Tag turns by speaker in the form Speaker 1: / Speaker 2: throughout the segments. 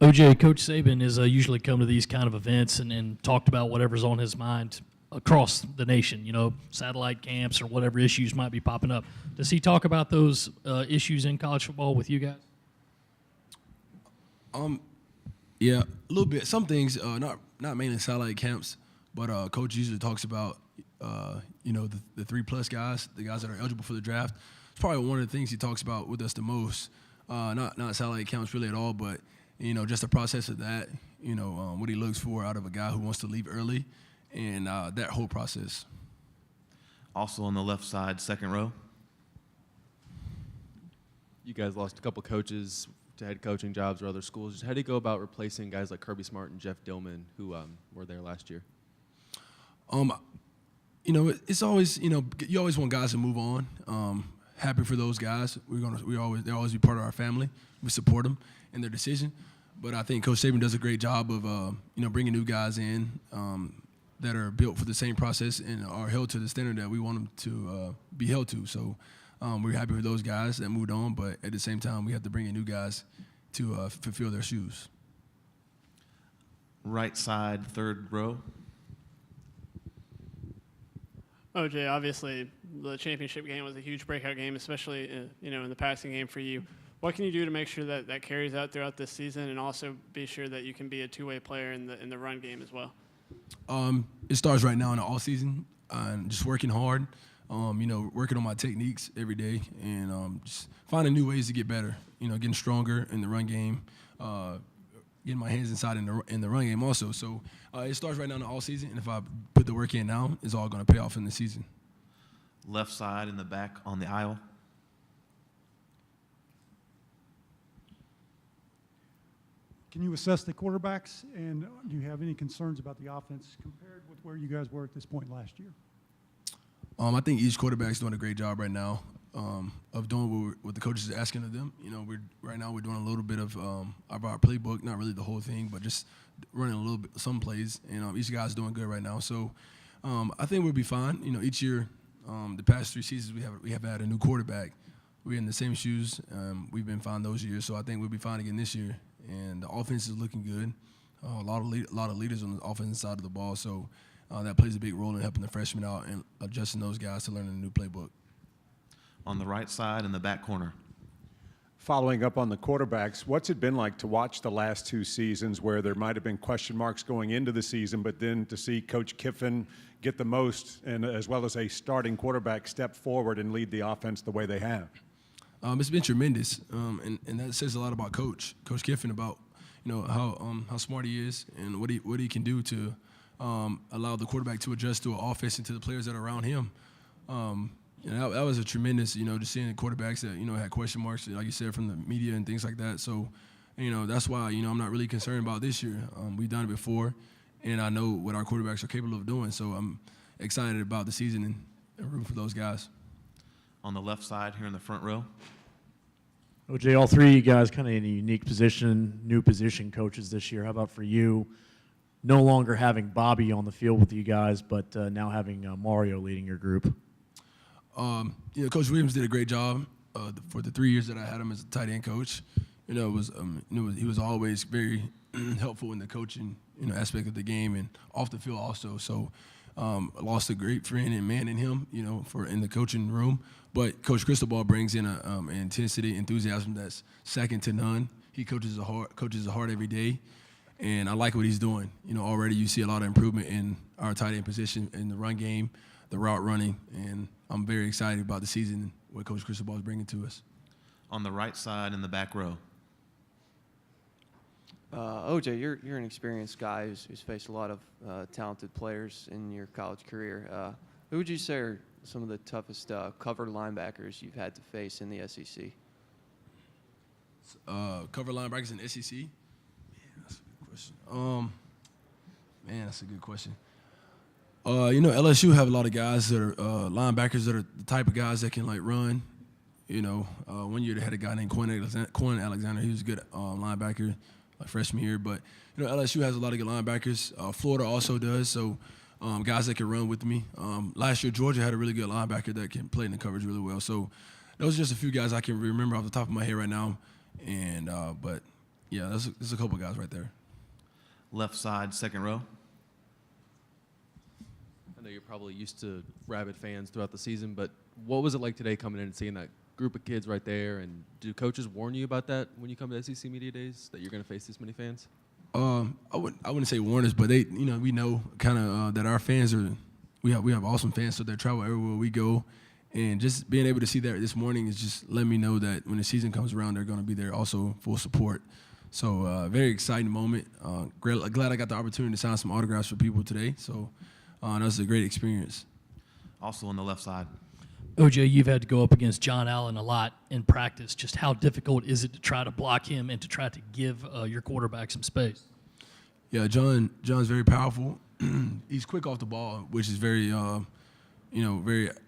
Speaker 1: OJ, Coach Saban is usually come to these kind of events and talked about whatever's on his mind across the nation, satellite camps or whatever issues might be popping up. Does he talk about those issues in college football with you guys?
Speaker 2: Yeah, a little bit. Some things, not mainly satellite camps, but Coach usually talks about, the 3+ guys, the guys that are eligible for the draft. It's probably one of the things he talks about with us the most. Not satellite camps really at all, but just the process of that. What he looks for out of a guy who wants to leave early, and that whole process.
Speaker 3: Also on the left side, second row.
Speaker 4: You guys lost a couple coaches to head coaching jobs or other schools. Just how do you go about replacing guys like Kirby Smart and Jeff Dillman, who were there last year?
Speaker 2: It's always, you always want guys to move on. Happy for those they'll always be part of our family. We support them in their decision. But I think Coach Saban does a great job of, bringing new guys in that are built for the same process and are held to the standard that we want them to be held to. So we're happy with those guys that moved on, but at the same time, we have to bring in new guys to fulfill their shoes.
Speaker 3: Right side, third row.
Speaker 5: OJ, obviously the championship game was a huge breakout game, especially in the passing game for you. What can you do to make sure that carries out throughout this season, and also be sure that you can be a two-way player in the run game as well?
Speaker 2: It starts right now in the off season, and just working hard. Working on my techniques every day, and just finding new ways to get better. Getting stronger in the run game, getting my hands inside in the run game also. So it starts right now in the all season, and if I put the work in now, it's all going to pay off in the season.
Speaker 3: Left side in the back on the aisle.
Speaker 6: Can you assess the quarterbacks, and do you have any concerns about the offense compared with where you guys were at this point last year?
Speaker 2: I think each quarterback's doing a great job right now of doing what the coaches are asking of them. We're doing a little bit of our playbook, not really the whole thing, but just running a little bit, some plays. And each guy's doing good right now. So I think we'll be fine. Each year, the past 3 seasons, we have had a new quarterback. We're in the same shoes. We've been fine those years, so I think we'll be fine again this year. And the offense is looking good. A lot of leaders on the offensive side of the ball. So. That plays a big role in helping the freshmen out and adjusting those guys to learn a new playbook.
Speaker 3: On the right side in the back corner.
Speaker 7: Following up on the quarterbacks, what's it been like to watch the last 2 seasons where there might have been question marks going into the season, but then to see Coach Kiffin get the most, and as well as a starting quarterback step forward and lead the offense the way they have?
Speaker 2: It's been tremendous, and that says a lot about Coach Kiffin, about how smart he is and what he can do to allow the quarterback to adjust to an offense and to the players that are around him. That was a tremendous, just seeing the quarterbacks that, had question marks, like you said, from the media and things like that. So, that's why, I'm not really concerned about this year. We've done it before, and I know what our quarterbacks are capable of doing. So I'm excited about the season and rooting for those guys.
Speaker 3: On the left side here in the front row.
Speaker 1: OJ, all three of you guys kind of in a unique position, new position coaches this year. How about for you? No longer having Bobby on the field with you guys, but now having Mario leading your group.
Speaker 2: Coach Williams did a great job for the 3 years that I had him as a tight end coach. He was always very helpful in the coaching aspect of the game and off the field also. So I lost a great friend and man in him, for in the coaching room. But Coach Cristobal brings in an intensity, enthusiasm that's second to none. He coaches hard every day. And I like what he's doing. Already you see a lot of improvement in our tight end position, in the run game, the route running, and I'm very excited about the season and what Coach Cristobal is bringing to us.
Speaker 3: On the right side in the back row.
Speaker 8: OJ, you're an experienced guy who's faced a lot of talented players in your college career. Who would you say are some of the toughest cover linebackers you've had to face in the SEC?
Speaker 2: Cover linebackers in the SEC? That's a good question. LSU have a lot of guys that are linebackers that are the type of guys that can run. 1 year they had a guy named Quan Alexander. He was a good linebacker, freshman year. But LSU has a lot of good linebackers. Florida also does. So guys that can run with me. Last year Georgia had a really good linebacker that can play in the coverage really well. So those are just a few guys I can remember off the top of my head right now. And but yeah, there's a couple guys right there.
Speaker 3: Left side, second row.
Speaker 4: I know you're probably used to rabid fans throughout the season, but what was it like today coming in and seeing that group of kids right there? And do coaches warn you about that when you come to SEC Media Days, that you're going to face this many fans?
Speaker 2: I wouldn't say warn us, but they, we know kind of that our fans are, we have awesome fans, so they travel everywhere we go, and just being able to see that this morning is just letting me know that when the season comes around, they're going to be there also full support. So very exciting moment. Glad I got the opportunity to sign some autographs for people today. So that was a great experience.
Speaker 3: Also on the left side.
Speaker 1: OJ, you've had to go up against John Allen a lot in practice. Just how difficult is it to try to block him and to try to give your quarterback some space?
Speaker 2: Yeah, John's very powerful. He's quick off the ball, which is very,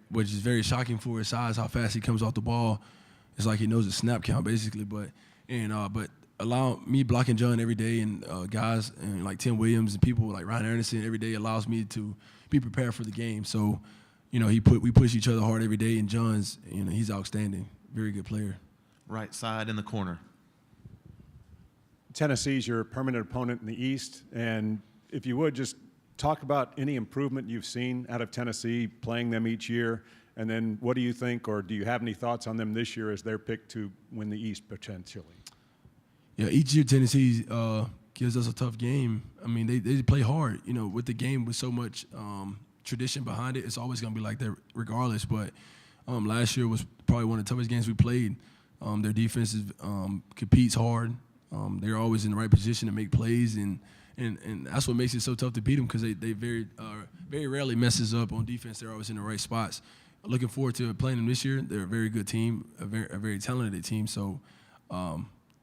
Speaker 2: which is very shocking for his size. How fast he comes off the ball, it's like he knows the snap count basically. But allow me blocking John every day, and guys and like Tim Williams and people like Ryan Anderson every day allows me to be prepared for the game. So, we push each other hard every day, and John's, he's outstanding, very good player.
Speaker 3: Right side in the corner.
Speaker 7: Tennessee's your permanent opponent in the East, and if you would just talk about any improvement you've seen out of Tennessee playing them each year, and then what do you think, or do you have any thoughts on them this year as their pick to win the East potentially?
Speaker 2: Yeah, each year Tennessee gives us a tough game. I mean, they play hard. With the game with so much tradition behind it, it's always going to be like that regardless. But last year was probably one of the toughest games we played. Their defense competes hard. They're always in the right position to make plays, and that's what makes it so tough to beat them, because they very rarely messes up on defense. They're always in the right spots. Looking forward to playing them this year. They're a very good team, a very talented team. So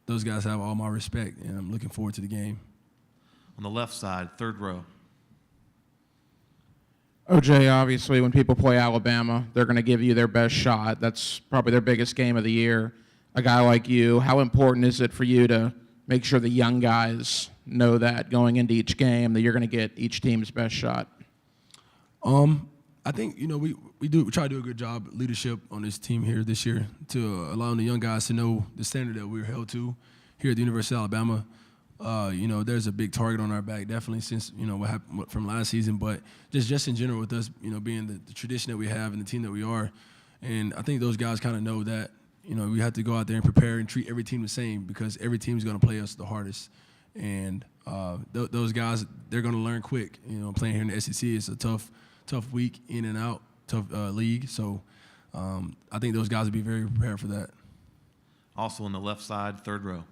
Speaker 2: those guys have all my respect, and I'm looking forward to the game.
Speaker 3: On the left side, third row.
Speaker 9: OJ, obviously, when people play Alabama, they're going to give you their best shot. That's probably their biggest game of the year. A guy like you, how important is it for you to make sure the young guys know that going into each game, that you're going to get each team's best shot?
Speaker 2: I think, we try to do a good job leadership on this team here this year, to allowing the young guys to know the standard that we're held to here at the University of Alabama. There's a big target on our back, definitely since, what happened from last season, but just in general with us, being the tradition that we have and the team that we are. And I think those guys kind of know that, we have to go out there and prepare and treat every team the same, because every team is going to play us the hardest. And those guys, they're going to learn quick. Playing here in the SEC is a tough week in and out, tough league. So I think those guys will be very prepared for that.
Speaker 3: Also on the left side, third row.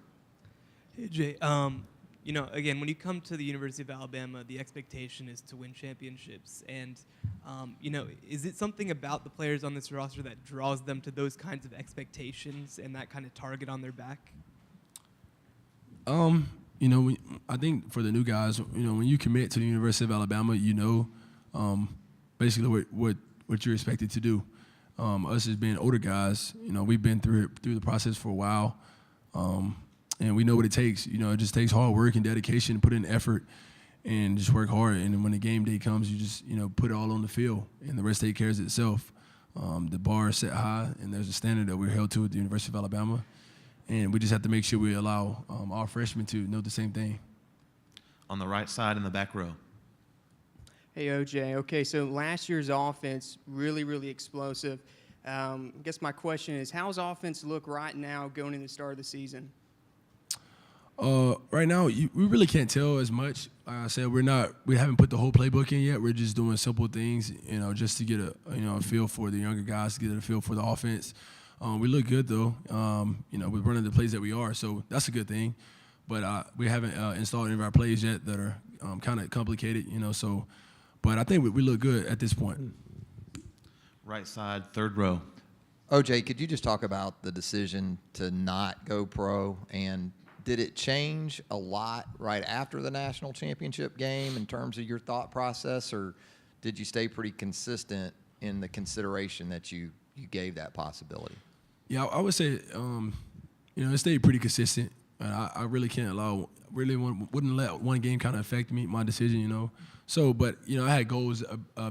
Speaker 10: Hey, Jay, again, when you come to the University of Alabama, the expectation is to win championships. And, is it something about the players on this roster that draws them to those kinds of expectations and that kind of target on their back?
Speaker 2: I think for the new guys, when you commit to the University of Alabama, basically what you're expected to do. Us as being older guys, we've been through the process for a while. And we know what it takes. It just takes hard work and dedication, put in effort, and just work hard. And when the game day comes, you just, put it all on the field, and the rest takes care of itself. The bar is set high, and there's a standard that we're held to at the University of Alabama. And we just have to make sure we allow our freshmen to know the same thing.
Speaker 3: On the right side in the back row.
Speaker 11: Hey, OJ. Okay, so last year's offense, really, really explosive. I guess my question is, how's offense look right now going into the start of the season?
Speaker 2: Right now, we really can't tell as much. Like I said, we haven't put the whole playbook in yet. We're just doing simple things, just to get a feel for the younger guys, to get a feel for the offense. We look good though, we're running the plays that we are, so that's a good thing. But we haven't installed any of our plays yet that are kind of complicated, so. But I think we look good at this point.
Speaker 3: Right side, third row.
Speaker 12: OJ, could you just talk about the decision to not go pro, and did it change a lot right after the national championship game in terms of your thought process, or did you stay pretty consistent in the consideration that you gave that possibility?
Speaker 2: Yeah, I would say, it stayed pretty consistent. I really can't wouldn't let one game kind of affect my decision, So, but, I had goals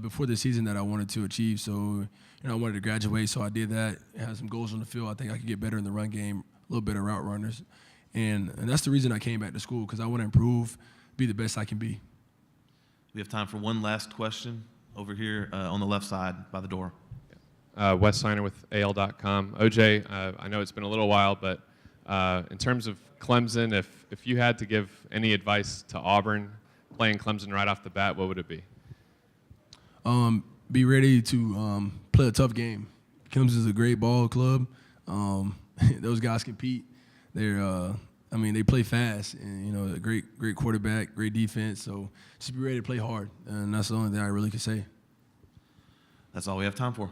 Speaker 2: before the season that I wanted to achieve. So, I wanted to graduate, so I did that. I had some goals on the field. I think I could get better in the run game, a little bit of route runners. and that's the reason I came back to school, because I want to improve, be the best I can be.
Speaker 3: We have time for one last question over here on the left side by the door.
Speaker 13: Wes Steiner with AL.com. OJ, I know it's been a little while, but in terms of Clemson, if you had to give any advice to Auburn playing Clemson right off the bat, what would it be?
Speaker 2: Be ready to play a tough game. Clemson is a great ball club. Those guys compete. They play fast, and a great quarterback, great defense. So just be ready to play hard, and that's the only thing I really can say.
Speaker 3: That's all we have time for.